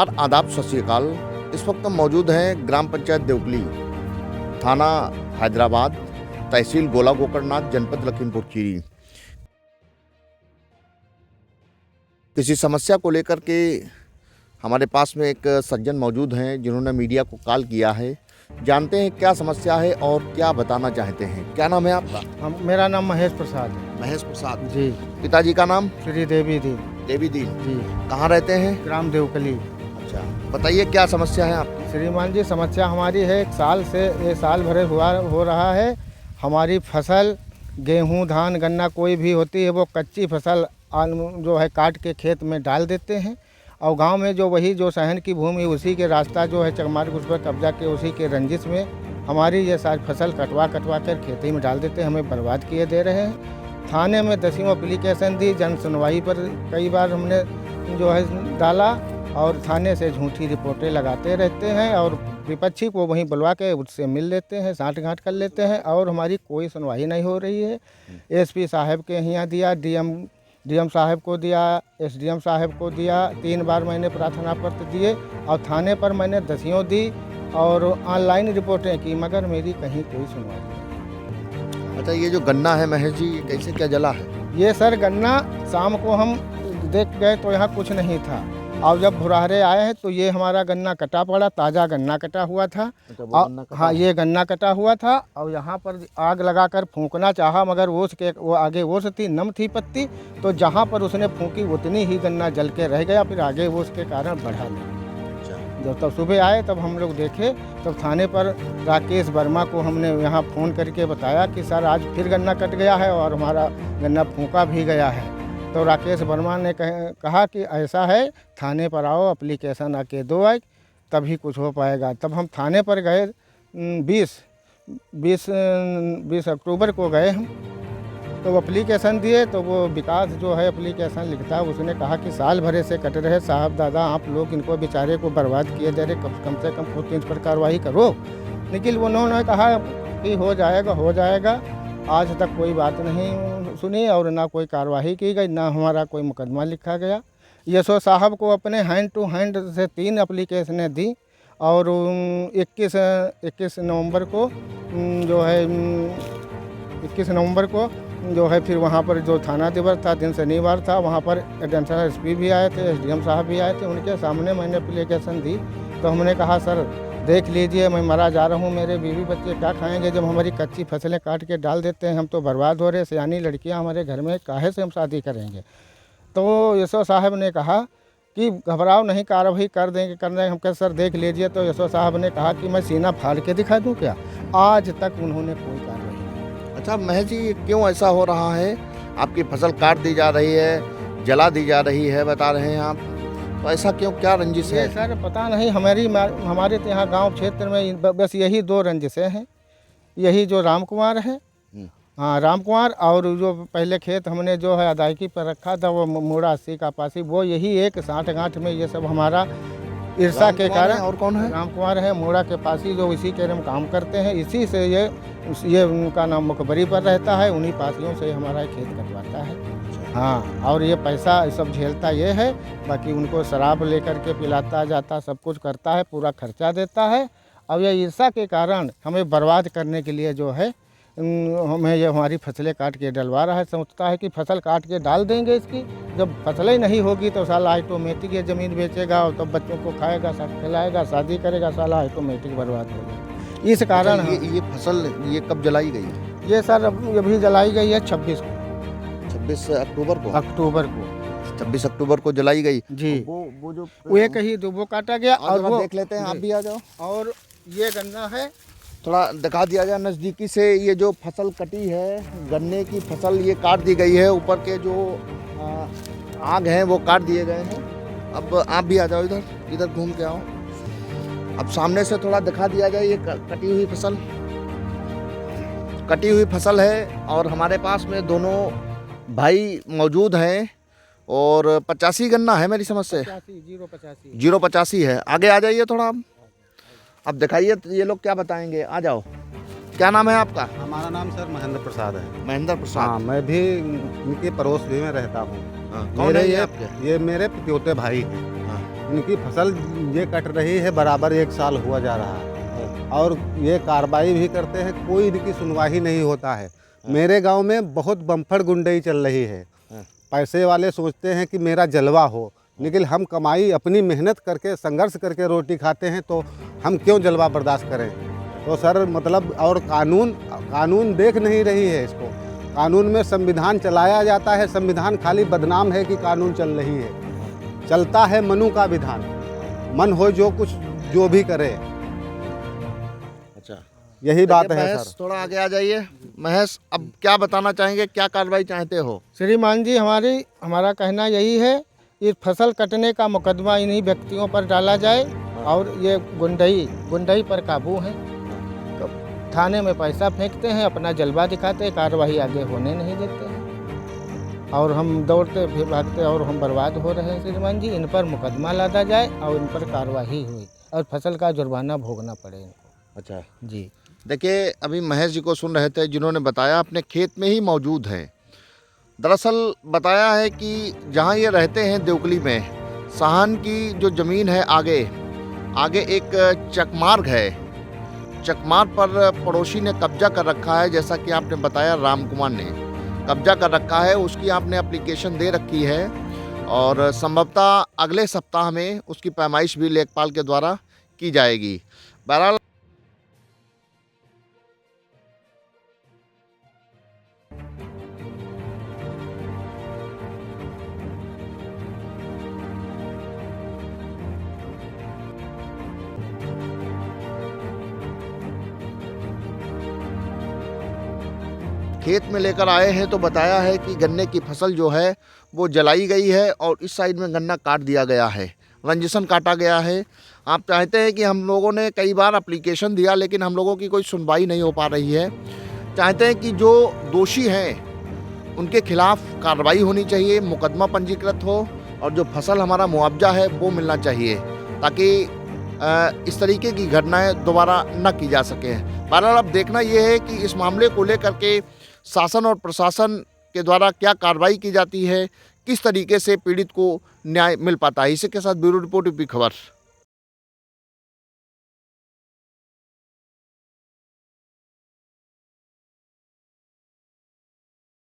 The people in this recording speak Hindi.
नमस्कार, आदाब, सत श्री अकाल। इस वक्त हम मौजूद हैं ग्राम पंचायत देवकली, थाना हैदराबाद, तहसील गोला गोकर्णनाथ, जनपद लखीमपुर खीरी। किसी समस्या को लेकर के हमारे पास में एक सज्जन मौजूद हैं जिन्होंने मीडिया को कॉल किया है। जानते हैं क्या समस्या है और क्या बताना चाहते हैं। क्या नाम है आपका? मेरा नाम महेश प्रसाद है। महेश प्रसाद जी। पिताजी का नाम? श्री देवी दी। देवी दी। जी। कहाँ रहते हैं? ग्राम देवकली। अच्छा, बताइए क्या समस्या है आपकी? श्रीमान जी, समस्या हमारी है, एक साल से ये साल भरे हो रहा है। हमारी फसल गेहूं, धान, गन्ना कोई भी होती है वो कच्ची फसल जो है काट के खेत में डाल देते हैं, और गांव में जो वही जो सहन की भूमि उसी के रास्ता जो है चकमार उस पर कब्जा के उसी के रंजिश में हमारी ये सारी फसल कटवा कर खेती में डाल देते हैं, हमें बर्बाद किए दे रहे हैं। थाने में 10वीं एप्लीकेशन दी, जन सुनवाई पर कई बार हमने जो है डाला, और थाने से झूठी रिपोर्टें लगाते रहते हैं, और विपक्षी को वहीं बुलवा के उससे मिल लेते हैं, साठ गांठ कर लेते हैं, और हमारी कोई सुनवाई नहीं हो रही है। एसपी साहब के यहाँ दिया, डीएम साहब को दिया, एसडीएम साहब को दिया, 3 बार मैंने प्रार्थना पत्र दिए, और थाने पर मैंने 10 दी और ऑनलाइन रिपोर्टें की, मगर मेरी कहीं कोई सुनवाई नहीं। अच्छा, ये जो गन्ना है महेश जी, कैसे क्या जला है? ये सर गन्ना शाम को हम देख गए तो यहाँ कुछ नहीं था, और जब भुरारे आए हैं तो ये हमारा गन्ना कटा पड़ा, ताज़ा गन्ना कटा हुआ था। हाँ, ये गन्ना कटा हुआ था, और यहाँ पर आग लगाकर फूंकना चाहा, मगर वो आगे ओस थी, नम थी पत्ती, तो जहाँ पर उसने फूंकी उतनी ही गन्ना जल के रह गया, फिर आगे वो उसके कारण बढ़ा नहीं। जब तब सुबह आए तब हम लोग देखे, तब थाने पर राकेश वर्मा को हमने यहाँ फ़ोन करके बताया कि सर आज फिर गन्ना कट गया है और हमारा गन्ना फूंका भी गया है। तो राकेश वर्मा ने कहा कि ऐसा है, थाने पर आओ, एप्लीकेशन आके दो आए, तभी कुछ हो पाएगा। तब हम थाने पर गए, 20 अक्टूबर को गए हम, तो एप्लीकेशन दिए, तो वो विकास जो है एप्लीकेशन लिखता है, उसने कहा कि साल भरे से कट रहे साहब दादा, आप लोग इनको बेचारे को बर्बाद किए जा रहे, कम से कम कुछ इन पर कार्रवाई करो। लेकिन उन्होंने कहा कि हो जाएगा। आज तक कोई बात नहीं सुनी, और ना कोई कार्रवाई की गई, ना हमारा कोई मुकदमा लिखा गया। यसो साहब को अपने हैंड टू हैंड से 3 एप्लीकेशनें दी, और 21 नवंबर को जो है 21 नवंबर को जो है फिर वहाँ पर जो थाना दिवस था, दिन शनिवार था, वहाँ पर एडिशनल एसपी भी आए थे, एसडीएम साहब भी आए थे, उनके सामने मैंने एप्लीकेशन दी। तो हमने कहा सर देख लीजिए, मैं मरा जा रहा हूँ, मेरे बीवी बच्चे क्या खाएंगे जब हमारी कच्ची फसलें काट के डाल देते हैं, हम तो बर्बाद हो रहे, सियानी लड़कियाँ हमारे घर में, काहे से हम शादी करेंगे। तो यसो साहब ने कहा कि घबराओ नहीं, कार्रवाई कर देंगे। हम कह सर देख लीजिए। तो यसो साहब ने कहा कि मैं सीना फाड़ के दिखा दूँ क्या? आज तक उन्होंने कोई कार्रवाई नहीं। अच्छा महेश जी, क्यों ऐसा हो रहा है? आपकी फसल काट दी जा रही है, जला दी जा रही है, बता रहे हैं आप, तो ऐसा क्यों, क्या रंजिश है? सर पता नहीं, हमारे तो यहाँ गांव क्षेत्र में बस यही 2 रंजिशें हैं, यही जो राम कुमार है, हाँ राम कुमार, और जो पहले खेत हमने जो है अदायगी पर रखा था वो मूड़ा 80 का पासी, वो यही एक 60 गांठ में ये सब हमारा ईर्षा के कारण। और कौन है? राम कुमार है, मूड़ा के पासी, जो इसी के हम काम करते हैं, इसी से ये उनका नाम मुखबरी पर रहता है, उन्हीं पासियों से हमारा खेत कटवाता है। हाँ, और ये पैसा सब झेलता ये है, बाकी उनको शराब लेकर के पिलाता जाता, सब कुछ करता है, पूरा खर्चा देता है, और ये ईर्षा के कारण हमें बर्बाद करने के लिए जो है हमें ये हमारी फसलें काट के डलवा रहा है। सोचता है कि फसल काट के डाल देंगे इसकी, जब फसलें नहीं होगी तो साला ऑटोमेटिक ये ज़मीन बेचेगा, और तब बच्चों को खाएगा, खिलाएगा, शादी करेगा, साला ऑटोमेटिक बर्बाद होगा। इस कारण ये फसल ये कब जलाई गई है? ये सर अभी जलाई गई है 26 अक्टूबर को। 26 अक्टूबर को जलाई गई जी। वो जो एक ही वो काटा गया, और वो देख लेते हैं, आप भी आ जाओ। और ये गन्ना है, थोड़ा दिखा दिया जाए नज़दीकी से। ये जो फसल कटी है, गन्ने की फसल, ये काट दी गई है, ऊपर के जो आग हैं वो काट दिए गए हैं। अब आप भी आ जाओ, इधर घूम के आओ। अब सामने से थोड़ा दिखा दिया जाए, ये कटी हुई फसल है, और हमारे पास में दोनों भाई मौजूद हैं, और 85 गन्ना है मेरी समझ से, 085 है। आगे आ जाइए थोड़ा, अब दिखाइए ये लोग क्या बताएंगे, आ जाओ। क्या नाम है आपका? हमारा नाम सर महेंद्र प्रसाद है। महेंद्र प्रसाद। हाँ, मैं भी इनके पड़ोस भी में रहता हूँ। कौन है ये आपके? ये मेरे पितौते भाई हैं। इनकी फसल ये कट रही है, बराबर 1 साल हुआ जा रहा है और ये कार्रवाई भी करते हैं, कोई इनकी सुनवाई नहीं होता है। मेरे गांव में बहुत बम्फड़ गुंडई चल रही है। पैसे वाले सोचते हैं कि मेरा जलवा हो, लेकिन हम कमाई अपनी मेहनत करके संघर्ष करके रोटी खाते हैं, तो हम क्यों जलवा बर्दाश्त करें। तो सर मतलब और कानून देख नहीं रही है इसको। कानून में संविधान चलाया जाता है, संविधान खाली बदनाम है कि कानून चल रही है। चलता है मनु का विधान, मन हो जो भी करे। अच्छा, यही बात है महेश, सर। थोड़ा आगे आ जाइए। महेश, अब क्या बताना चाहेंगे, क्या कार्रवाई चाहते हो? श्रीमान जी, हमारा कहना यही है कि फसल कटने का मुकदमा इन्हीं व्यक्तियों पर डाला जाए और ये गुंडई पर काबू है। थाने में पैसा फेंकते हैं, अपना जलवा दिखाते हैं, कार्रवाई आगे होने नहीं देते हैं और हम दौड़ते फिर भागते और हम बर्बाद हो रहे हैं। श्रीमान जी, इन पर मुकदमा लादा जाए और इन पर कार्रवाई हुई और फसल का जुर्माना भोगना पड़े इनको। अच्छा जी, देखिए, अभी महेश जी को सुन रहे थे, जिन्होंने बताया अपने खेत में ही मौजूद हैं। दरअसल बताया है कि जहाँ ये रहते हैं देवकली में, साहन की जो ज़मीन है, आगे एक चकमार्ग है। चकमार्ग पर पड़ोसी ने कब्जा कर रखा है, जैसा कि आपने बताया, राम कुमार ने कब्जा कर रखा है। उसकी आपने एप्लीकेशन दे रखी है और संभवतः अगले सप्ताह में उसकी पैमाइश भी लेखपाल के द्वारा की जाएगी। बहरहाल खेत में लेकर आए हैं तो बताया है कि गन्ने की फसल जो है वो जलाई गई है और इस साइड में गन्ना काट दिया गया है, रंजिशन काटा गया है। आप चाहते हैं कि हम लोगों ने कई बार एप्लीकेशन दिया, लेकिन हम लोगों की कोई सुनवाई नहीं हो पा रही है। चाहते हैं कि जो दोषी हैं उनके खिलाफ कार्रवाई होनी चाहिए, मुकदमा पंजीकृत हो और जो फसल हमारा मुआवजा है वो मिलना चाहिए, ताकि इस तरीके की घटनाएं दोबारा न की जा सके। बहरहाल अब देखना ये है कि इस मामले को लेकर के शासन और प्रशासन के द्वारा क्या कार्रवाई की जाती है, किस तरीके से पीड़ित को न्याय मिल पाता है। इसी के साथ ब्यूरो रिपोर्ट यूपी खबर।